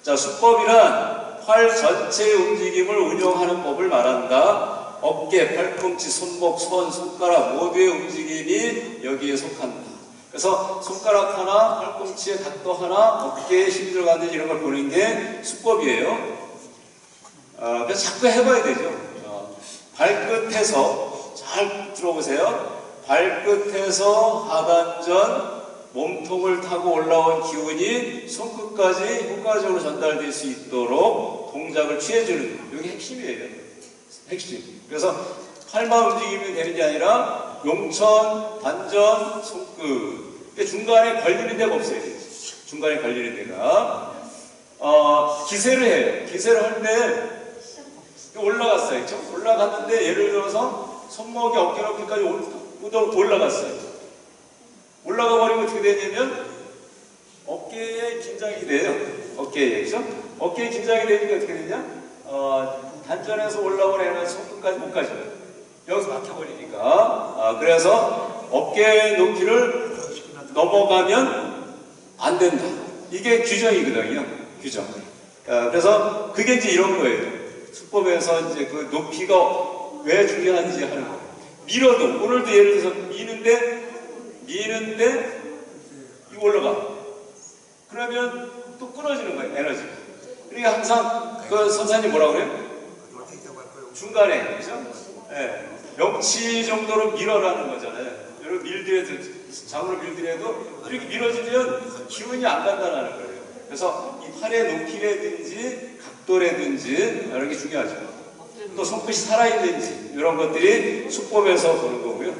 자, 수법이란 팔 전체의 움직임을 운용하는 법을 말한다. 어깨, 팔꿈치, 손목, 손가락 모두의 움직임이 여기에 속한다. 그래서 손가락 하나, 팔꿈치에 각도 하나, 어깨에 힘이 들어가는지 이런 걸 보는 게 수법이에요. 그래서 자꾸 해봐야 되죠. 발끝에서 잘 들어보세요. 발끝에서 하단전 몸통을 타고 올라온 기운이 손끝까지 효과적으로 전달될 수 있도록 동작을 취해주는 거. 이게 핵심이에요. 핵심. 그래서 팔만 움직이면 되는 게 아니라 용천, 단전, 손끝. 중간에 걸리는 데가 없어야 돼요. 중간에 걸리는 데가. 기세를 해요. 기세를 할 때 올라갔어요. 그렇죠? 올라갔는데 예를 들어서 손목이 어깨 높이까지 올라갔어요. 올라가 버리면 어떻게 되냐면 어깨에 긴장이 돼요. 어깨에, 그죠? 어깨에 긴장이 되니까 어떻게 되냐? 단전에서 올라온 애는 손끝까지 못 가죠. 여기서 막혀버리니까. 그래서 어깨 높이를 넘어가면 안 된다. 이게 규정이거든요. 규정. 그래서 그게 이제 이런 거예요. 수법에서 이제 그 높이가 왜 중요한지 하는 거예요. 밀어도, 오늘도 예를 들어서 미는데 이거 올라가. 그러면 또 끊어지는 거예요, 에너지가. 그러니까 항상 그 선생님 뭐라고 그래요? 중간에, 그죠? 네. 명치 정도로 밀어라는 거잖아요. 여러분 밀더라도, 장으로 밀더라도 이렇게 밀어주면 기운이 안 간다는 거예요. 그래서 이 팔의 높이라든지 각도라든지 이런 게 중요하죠. 또 손끝이 살아있는지 이런 것들이 수법에서 보는 거고요.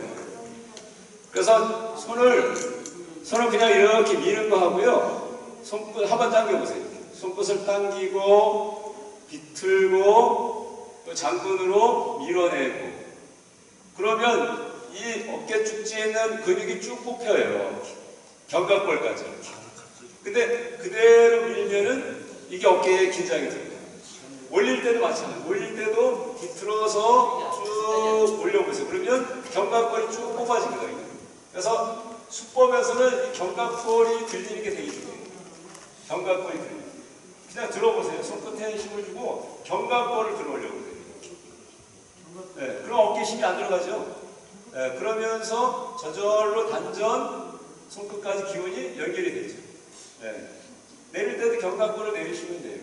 그래서 손을 그냥 이렇게 미는 거 하고요. 손끝 한번 당겨보세요. 손끝을 당기고 비틀고 또 장근으로 밀어내고 그러면 이 어깨 축지에 있는 근육이 쭉 뽑혀요. 견갑골까지. 근데 그대로 밀면은 이게 어깨에 긴장이 들어요. 올릴 때도 마찬가지예요. 올릴 때도 비틀어서 쭉 올려보세요. 그러면 견갑골이 쭉 뽑아지거든요. 그래서 수법에서는 이 견갑골이 들리는 게 되게 중요해요. 견갑골이 들리는 그냥 들어보세요. 손끝에 힘을 주고 견갑골을 들어오려고 해요. 네, 그럼 어깨 힘이 안 들어가죠. 네, 그러면서 저절로 단전 손끝까지 기운이 연결이 되죠. 네. 내릴 때도 견갑골을 내리시면 돼요.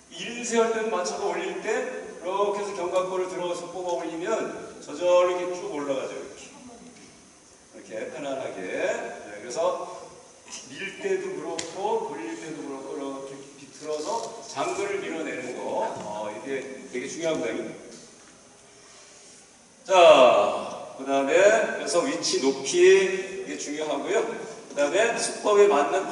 일세할 때도 마찬가지로 올릴 때 이렇게 해서 견갑골을 들어서 뽑아 올리면 저절로 이렇게 쭉 올라가죠. 이렇게 편안하게. 네, 그래서 밀 때도 그렇고 돌릴 때도 그렇고 이렇게 비틀어서 장근을 밀어내는 거 이게 되게 중요합니다. 자, 그 다음에 그래서 위치 높이 이게 중요하고요. 그 다음에 수법에 맞는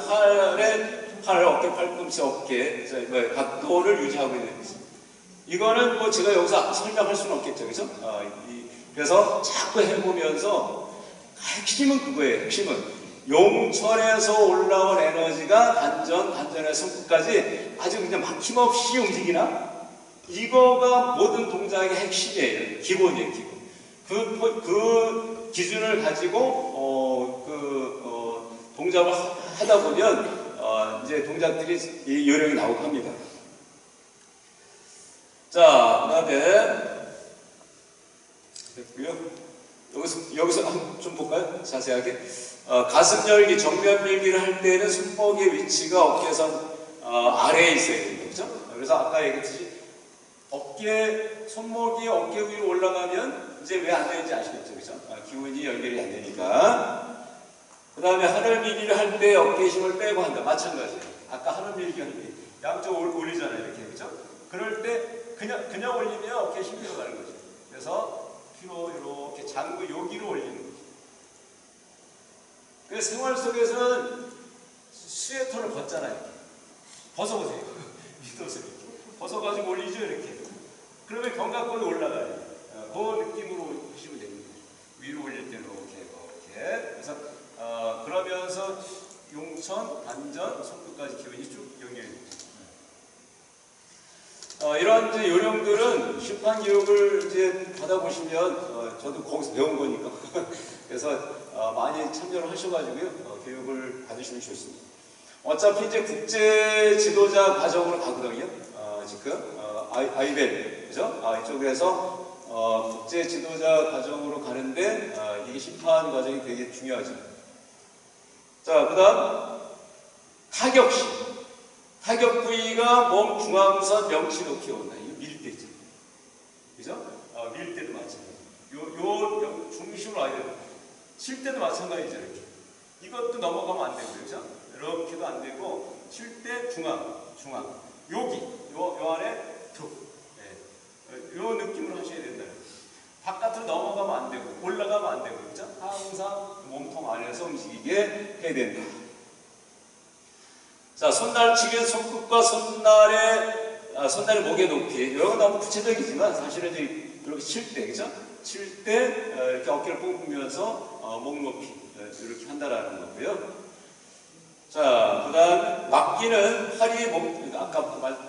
팔, 어깨, 팔꿈치, 어깨 각도를 유지하고 있는 거죠. 이거는 뭐 제가 여기서 설명할 수는 없겠죠, 그죠? 그래서 자꾸 해보면서 핵심은 그거예요. 핵심은 용천에서 올라온 에너지가 단전의 손끝까지 아주 그냥 막힘없이 움직이나? 이거가 모든 동작의 핵심이에요. 기본이에요, 기본. 그 기준을 가지고 동작을 하다 보면 이제 동작들이 요령이 나오고 합니다. 자, 그다음에 됐고요. 여기서 한번 좀 볼까요? 자세하게. 가슴 열기, 정면 밀기를 할 때는 손목의 위치가 어깨선 아래에 있어야 됩니다. 그렇죠? 그래서 아까 얘기했듯이 손목이 어깨 위로 올라가면 이제 왜 안 되는지 아시겠죠? 그죠? 기운이 연결이 안 되니까. 그 다음에 하늘 밀기를 할 때 어깨에 힘을 빼고 한다. 마찬가지예요. 아까 하늘 밀기 할 때 양쪽 올리잖아요. 이렇게. 그죠? 그럴 때 그냥 올리면 어깨에 힘이 들어가는 거죠. 그래서 뒤로 이렇게 장구 여기로 올리는 거죠. 그래서 생활 속에서는 스웨터를 벗잖아요. 벗어보세요. 밑옷을 이렇게. 벗어가지고 올리죠. 이렇게. 그러면 견갑골이 올라가요. 그 느낌으로 하시면 됩니다. 위로 올릴 때는 이렇게. 그래서 그러면서 용천, 단전, 손끝까지 기운이 쭉 연결이 됩니다. 이런 이제 요령들은 심판 교육을 이제 받아보시면 저도 거기서 배운 거니까 그래서 많이 참여를 하셔가지고요 교육을 받으시면 좋습니다. 어차피 이제 국제 지도자 과정으로 가거든요. 지금 아이벨 그죠? 이쪽에서 국제 지도자 과정으로 가는데 이게 심판 과정이 되게 중요하죠. 자, 그다음 타격시. 타격 부위가 몸 중앙선 명치 높이 온다. 이거 밀 때죠. 그죠? 밀 때도 마찬가지. 요 중심으로 와야 돼요. 칠 때도 마찬가지죠. 이렇게. 이것도 넘어가면 안 되고요. 그죠? 이렇게도 안 되고, 칠 때 중앙. 여기, 요 안에 툭. 네. 요 느낌으로 하셔야 된다. 바깥으로 넘어가면 안 되고, 올라가면 안 되고, 그죠? 항상 몸통 안에서 움직이게 해야 된다. 자, 손날치기는 손끝과 손날의 목의 높이. 이건 너무 구체적이지만 사실은 이렇게 칠 때, 그죠? 칠 때 이렇게 어깨를 뽑으면서 목 높이 이렇게 한다라는 거고요. 자, 그 다음 막기는 팔이 몸, 아까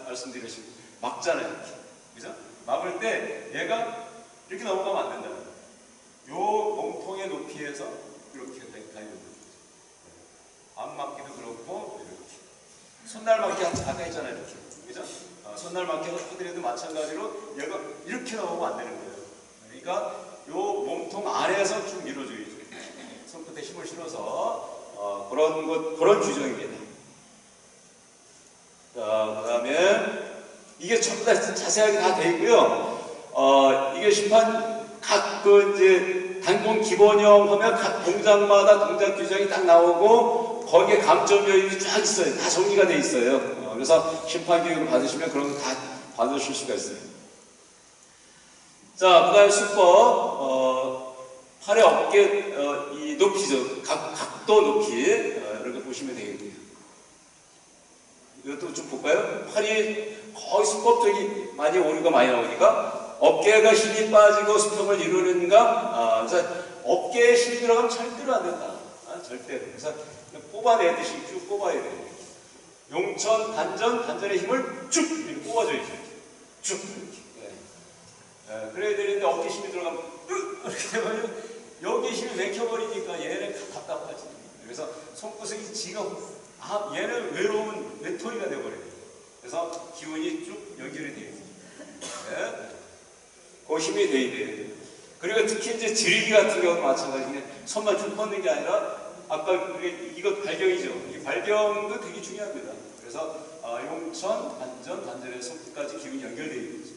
말씀드렸지만 막잖아요. 이렇게. 그죠? 막을 때 얘가 이렇게 넘어가면 안 된다는 거예요. 요 몸통의 높이에서 이렇게 가야 됩니다. 안 막기도 그렇고 이렇게. 손날 막기 아까 했잖아요. 이렇게. 그죠? 손날 막기 하더라도 마찬가지로 얘가 이렇게 나오면 안 되는 거예요. 그러니까 요 몸통 안에서 쭉 밀어줘야죠. 손끝에 힘을 실어서 그런 규정입니다. 자, 그 다음에 이게 전부 다 자세하게 다 돼 있고요. 이게 심판 이제 단권 기본형 하면 각 동작마다 동작 규정이 딱 나오고 거기에 감점 요인이 쫙 있어요. 다 정리가 돼 있어요. 그래서 심판 교육을 받으시면 그런 거 다 받으실 수가 있어요. 자, 그 다음에 수법, 팔의 어깨 이 높이죠. 각도 높이 이렇게 보시면 되겠고요. 이것도 좀 볼까요? 팔이 거의 수법적이 많이 오류가 많이 나오니까 어깨가 힘이 빠지고 수평을 이루는가? 그래서 어깨에 힘이 들어가면 절대로 안 된다. 절대로. 그래서 뽑아내듯이 쭉 뽑아야 돼요. 용천, 단전의 힘을 쭉 이렇게 뽑아줘야죠. 쭉 이렇게. 네. 그래야 되는데 어깨 힘이 들어가면 이렇게 되면 여기 힘이 맥혀버리니까 얘는 답답하지. 그래서 손끝이 지가 아, 얘는 외로운 외톨이가 돼버려요. 그래서 기운이 쭉 연결이 되어 있어요. 네. 그 힘이 돼야 돼요. 그리고 특히 이제 지리기 같은 경우도 마찬가지로 손만 쭉 뻗는 게 아니라 아까 이것 발경이죠. 이 발경도 되게 중요합니다. 그래서 용천, 단전, 단전에서 손끝까지 기운이 연결되어 있는 거죠.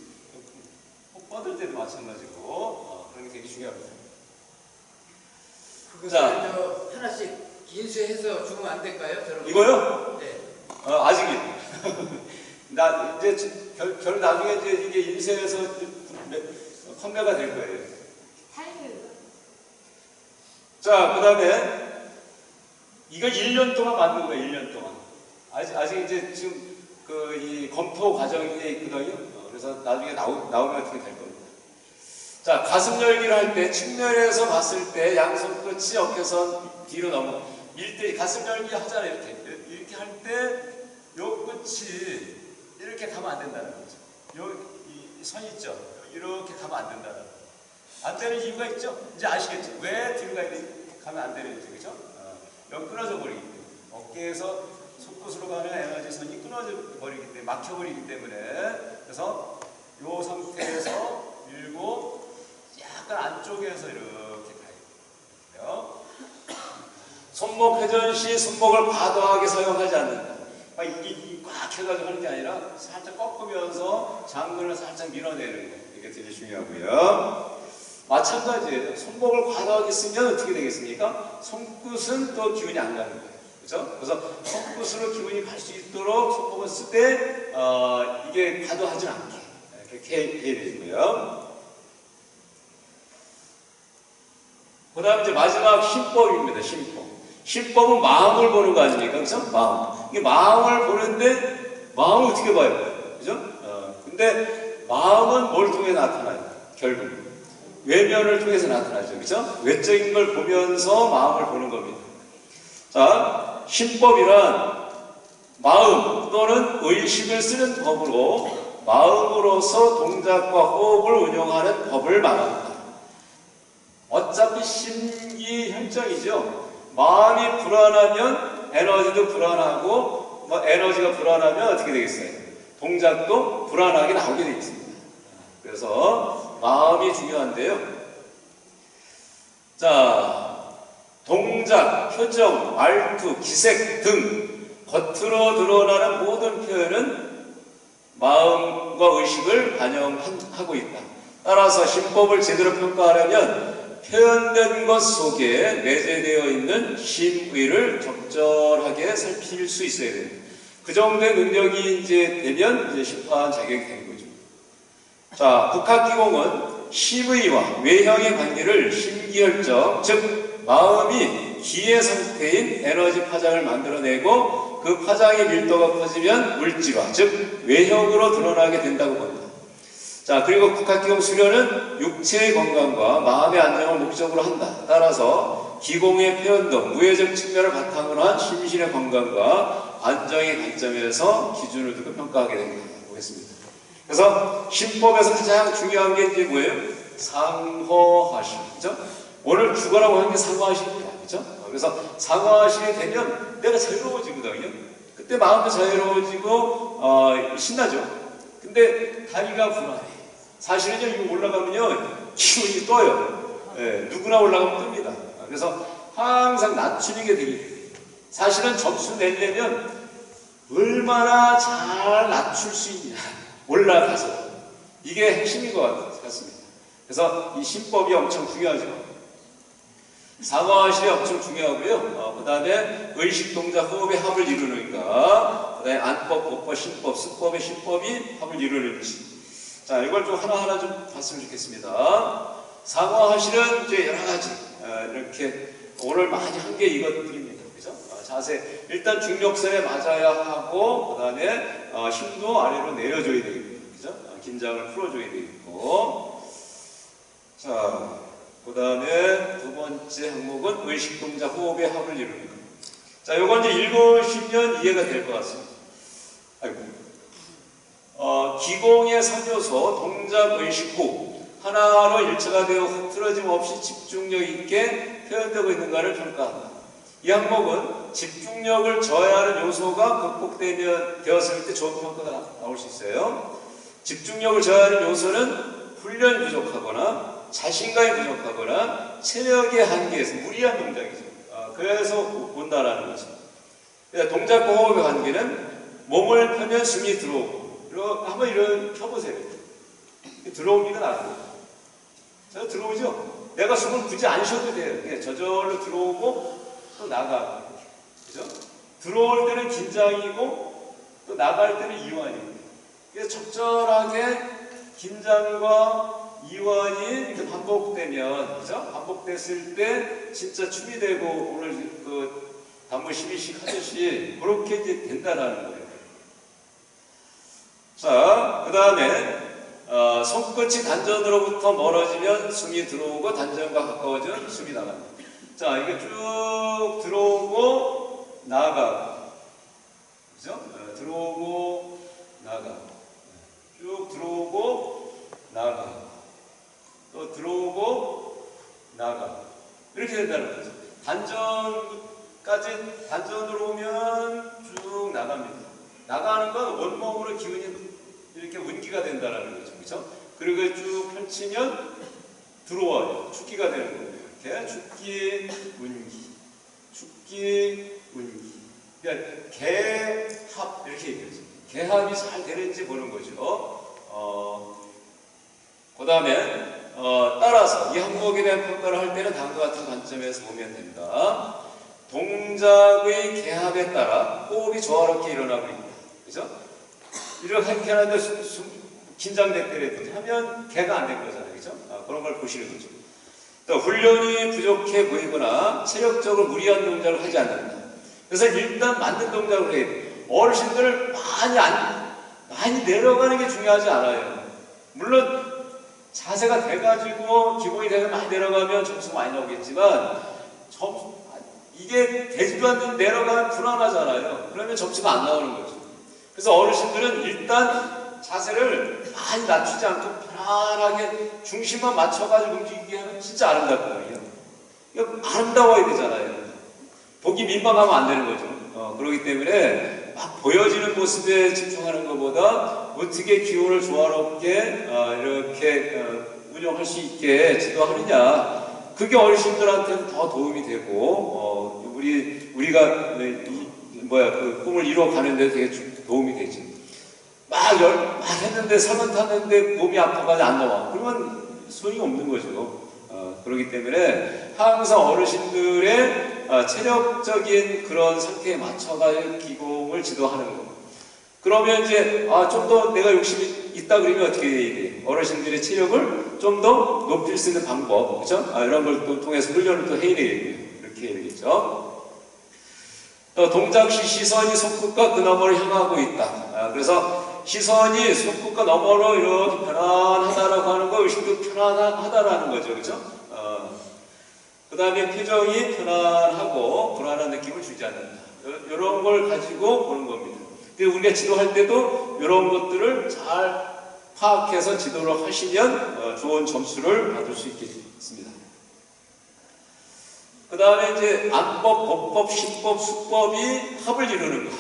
뻗을 때도 마찬가지고 그런 게 되게 중요합니다. 그거 하나씩 인수해서 주면 안 될까요? 저런 이거요? 네. 아직이요. 나 이제 결 나중에 이제 이게 인쇄해서 판매가 될 거예요. 자, 그다음에 이거 1년 동안 만든 거예요. 1년 동안. 아직 이제 지금 이 검토 과정에 있거든요. 그래서 나중에 나오면 어떻게 될 겁니다. 자, 가슴 열기를 할 때 측면에서 봤을 때 양손 끝이 어깨선 뒤로 넘어 밀 때 가슴 열기 하잖아요. 이렇게 할 때 요 끝이 이렇게 가면 안 된다는 거죠. 이 선 있죠. 이렇게 가면 안 된다는 거죠. 안 되는 이유가 있죠. 이제 아시겠죠. 왜 뒤로 가면 안 되는지, 그죠? 여기 끊어져 버리기 때문에 어깨에서 손끝으로 가는 에너지 선이 끊어져 버리기 때문에 막혀버리기 때문에 그래서 이 상태에서 밀고 약간 안쪽에서 이렇게 가요. 손목 회전 시 손목을 과도하게 사용하지 않는다. 꽉 해가지고 하는 게 아니라 살짝 꺾으면서 장근을 살짝 밀어내는 거. 이게 되게 중요하고요. 마찬가지예요. 손목을 과도하게 쓰면 어떻게 되겠습니까? 손끝은 또 기운이 안 가는 거예요. 그죠? 그래서 손끝으로 기운이 갈 수 있도록 손목을 쓸 때 이게 과도하지 않게 그렇게 해야 되고요. 그 다음에 이제 마지막 힘법입니다. 힘법. 힘법은 마음을 보는 거 아닙니까? 그죠? 마음. 이게 마음을 보는데 마음을 어떻게 봐요? 그죠? 근데 마음은 뭘 통해 나타나요? 결국 외면을 통해서 나타나죠. 그죠? 외적인 걸 보면서 마음을 보는 겁니다. 자, 힘법이란 마음 또는 의식을 쓰는 법으로 마음으로서 동작과 호흡을 운용하는 법을 말합니다. 어차피 심기현정이죠. 마음이 불안하면 에너지도 불안하고 에너지가 불안하면 어떻게 되겠어요? 동작도 불안하게 나오게 되겠습니다. 그래서 마음이 중요한데요. 자, 동작, 표정, 말투, 기색 등 겉으로 드러나는 모든 표현은 마음과 의식을 반영하고 있다. 따라서 힘법을 제대로 평가하려면 표현된 것 속에 내재되어 있는 심의를 적절하게 살필 수 있어야 됩니다. 그 정도의 능력이 이제 되면 이제 심판 자격이 되는 거죠. 자, 국학기공은 심의와 외형의 관계를 심기혈적, 즉 마음이 기의 상태인 에너지 파장을 만들어내고 그 파장의 밀도가 커지면 물질화, 즉 외형으로 드러나게 된다고 봅니다. 자, 그리고 국학기공 수련은 육체의 건강과 마음의 안정을 목적으로 한다. 따라서 기공의 표현도 무예적 측면을 바탕으로 한 심신의 건강과 안정의 관점에서 기준을 두고 평가하게 됩니다. 보겠습니다. 그래서 심법에서 가장 중요한 게 이제 뭐예요? 상허하심. 그죠? 오늘 주거라고 하는 게 상허하심입니다. 그죠? 그래서 상허하심이 되면 내가 자유로워지거든요. 그때 마음도 자유로워지고 신나죠. 근데 다리가 불안해. 사실은요, 이거 올라가면요, 기운이 떠요. 예, 누구나 올라가면 뜹니다. 그래서 항상 낮추는 게 되게 돼요. 사실은 점수 내려면 얼마나 잘 낮출 수 있냐. 올라가서. 이게 핵심인 것 같습니다. 그래서 이 심법이 엄청 중요하죠. 상하심이 엄청 중요하고요. 그 다음에 의식, 동작, 호흡의 합을 이루는가. 그 다음에 안법, 보법, 신법, 수법의 신법이 합을 이루는지. 자, 이걸 좀 하나하나 좀 봤으면 좋겠습니다. 상하실은 이제 여러 가지, 이렇게 오늘 많이 한 게 이것들입니다. 그죠? 자세. 일단 중력선에 맞아야 하고, 그 다음에 힘도 아래로 내려줘야 되겠고, 그죠? 긴장을 풀어줘야 되겠고. 자, 그 다음에 두 번째 항목은 의식, 동작, 호흡의 합을 이루는 것. 자, 요건 이제 읽으시면 이해가 될 것 같습니다. 아이고. 기공의 3요소, 동작, 의식, 호흡. 하나로 일체가 되어 흐트러짐 없이 집중력 있게 표현되고 있는가를 평가한다. 이 항목은 집중력을 저해하는 요소가 극복되었을 때 좋은 평가가 나올 수 있어요. 집중력을 저해하는 요소는 훈련이 부족하거나 자신감이 부족하거나 체력의 한계에서 무리한 동작이죠. 그래서 온다라는 거죠. 동작과 호흡의 관계는 몸을 펴면 숨이 들어오고, 그리고 한번 이런 펴보세요. 들어오기가 나고, 저 들어오죠? 내가 숨을 굳이 안 쉬어도 돼요. 저절로 들어오고 또 나가고, 그죠? 들어올 때는 긴장이고 또 나갈 때는 이완이고. 그래서 적절하게 긴장과 이완이 이렇게 반복되면, 그죠? 반복됐을 때 진짜 춤이 되고 오늘 그 단무 12식 하듯이 그렇게 이제 된다라는 거예요. 자, 그 다음에 손끝이 단전으로부터 멀어지면 숨이 들어오고 단전과 가까워지면 숨이 나갑니다. 자, 이게 쭉 들어오고 나가고, 그죠? 들어오고 나가고, 쭉 들어오고 나가고, 또 들어오고 나가고, 이렇게 된다는 거죠. 단전으로 오면 쭉 나갑니다. 나가는 건 온몸으로 기운이 이렇게 운기가 된다는 거죠. 그렇죠? 그리고 쭉 펼치면 들어와요. 축기가 되는 거예요. 이렇게 축기, 운기, 축기, 운기. 그러니까 개합 이렇게 얘기하죠. 개합이 잘 되는지 보는 거죠. 그 다음에 따라서 이 항목에 대한 평가를 할 때는 다음과 같은 관점에서 보면 됩니다. 동작의 개합에 따라 호흡이 조화롭게 일어나고 있다. 그죠? 이렇게 하는데 긴장됐더라도 하면 개가 안 된 거잖아요. 그죠? 그런 걸 보시는 거죠. 또 훈련이 부족해 보이거나 체력적으로 무리한 동작을 하지 않는다. 그래서 일단 맞는 동작을 해야 돼요. 어르신들을 많이 내려가는 게 중요하지 않아요. 물론 자세가 돼가지고 기본이 되면 많이 내려가면 점수가 많이 나오겠지만 이게 되지도 않는 내려가면 불안하잖아요. 그러면 점수가 안 나오는 거죠. 그래서 어르신들은 일단 자세를 많이 낮추지 않고 편안하게 중심만 맞춰가지고 움직이게 하면 진짜 아름답거든요. 이거 아름다워야 되잖아요. 보기 민망하면 안 되는 거죠. 그렇기 때문에 막 보여지는 모습에 집중하는 것보다 어떻게 기운을 조화롭게 이렇게 운영할 수 있게 지도하느냐, 그게 어르신들한테는 더 도움이 되고 우리가 그 꿈을 이루어가는 데 되게 도움이 되죠. 막 했는데 사면 탔는데 몸이 아파가지고 안 나와. 그러면 소용이 없는 거죠. 그렇기 때문에 항상 어르신들의 체력적인 그런 상태에 맞춰가지고 기공을 지도하는 거. 그러면 이제 좀 더 내가 욕심이 있다 그러면 어떻게 해야 돼? 어르신들의 체력을 좀 더 높일 수 있는 방법, 그렇죠? 이런 걸 또 통해서 훈련을 또 해야 되겠고요. 이렇게 해야 되겠죠. 또 동작 시 시선이 손끝과 그 너머를 향하고 있다. 그래서 시선이 손끝과 너머로 이렇게 편안하다라고 하는 거, 의식도 편안하다라는 거죠, 그렇죠? 그 다음에 표정이 편안하고 불안한 느낌을 주지 않는다. 이런 걸 가지고 보는 겁니다. 우리가 지도할 때도 이런 것들을 잘 파악해서 지도를 하시면 좋은 점수를 받을 수 있겠습니다. 그 다음에 이제 안법, 법법, 신법, 수법이 합을 이루는 것.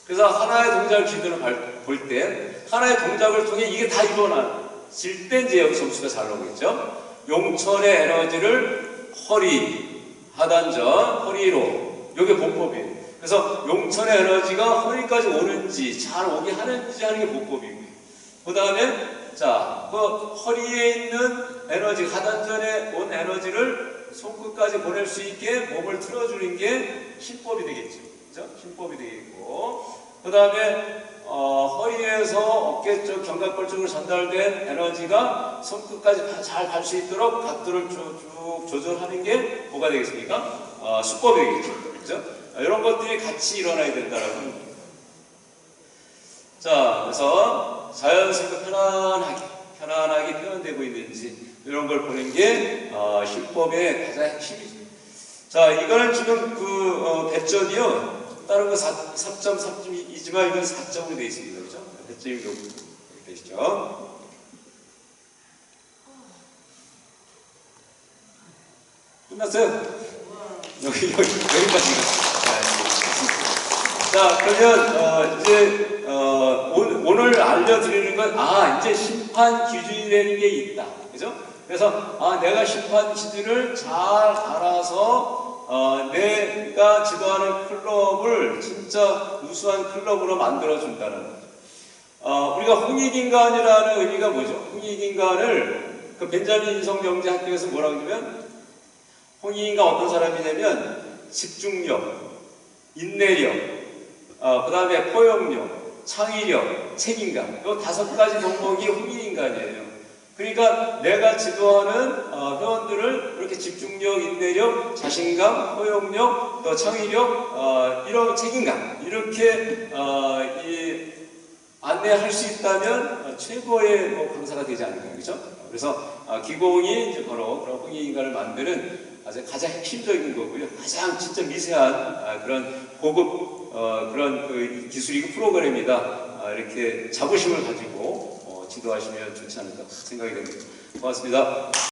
그래서 하나의 동작을 기준으로 볼 때 하나의 동작을 통해 이게 다 이루어질 때 이제 여기 점수가 잘 나오겠죠. 용천의 에너지를 허리, 하단전, 허리로, 이게 복법이에요. 그래서 용천의 에너지가 허리까지 오는지 잘 오게 하는지 하는 게 복법이고요. 그 다음에 그 허리에 있는 에너지, 하단전에 온 에너지를 손끝까지 보낼 수 있게 몸을 틀어주는 게 신법이 되겠죠. 그죠? 신법이 되겠고, 그 다음에 허리에서 어깨 쪽 견갑골 쪽으로 전달된 에너지가 손끝까지 잘 갈 수 있도록 각도를 쭉 조절하는 게 뭐가 되겠습니까? 수법이 되겠죠. 그죠? 이런 것들이 같이 일어나야 된다라고 합니다. 자, 그래서 자연스럽게 편안하게 표현되고 있는지 이런 걸 보는 게 신법의 가장 핵심이죠. 자, 이거는 지금 배점이요. 다른 거 3.3점이지만 이건 4점으로 되어 있습니다. 그렇죠? 배점이 높게 되시죠. 끝났어요? 여기까지. 자, 그러면 오늘 알려드리는 건 이제 심판 기준이라는 게 있다. 그죠? 그래서 내가 심판 기준을 잘 알아서 내가 지도하는 클럽을 진짜 우수한 클럽으로 만들어준다는 거죠. 우리가 홍익인간이라는 의미가 뭐죠? 홍익인간을 그 벤자민 인성경제학교에서 뭐라고 하냐면 홍익인간 어떤 사람이냐면 집중력, 인내력, 그 다음에 포용력, 창의력, 책임감. 이 5가지 덕목이 홍익인간이에요. 그러니까 내가 지도하는 회원들을 이렇게 집중력, 인내력, 자신감, 포용력, 또 창의력, 이런 책임감 이렇게 안내할 수 있다면 최고의 강사가 되지 않을까요, 그렇죠? 그래서 기공이 이제 바로 그런 홍익인간을 만드는 가장 핵심적인 거고요. 가장 진짜 미세한 그런 고급 그런 그 기술이고 프로그램이다. 이렇게 자부심을 가지고 지도하시면 좋지 않을까 생각이 됩니다. 고맙습니다.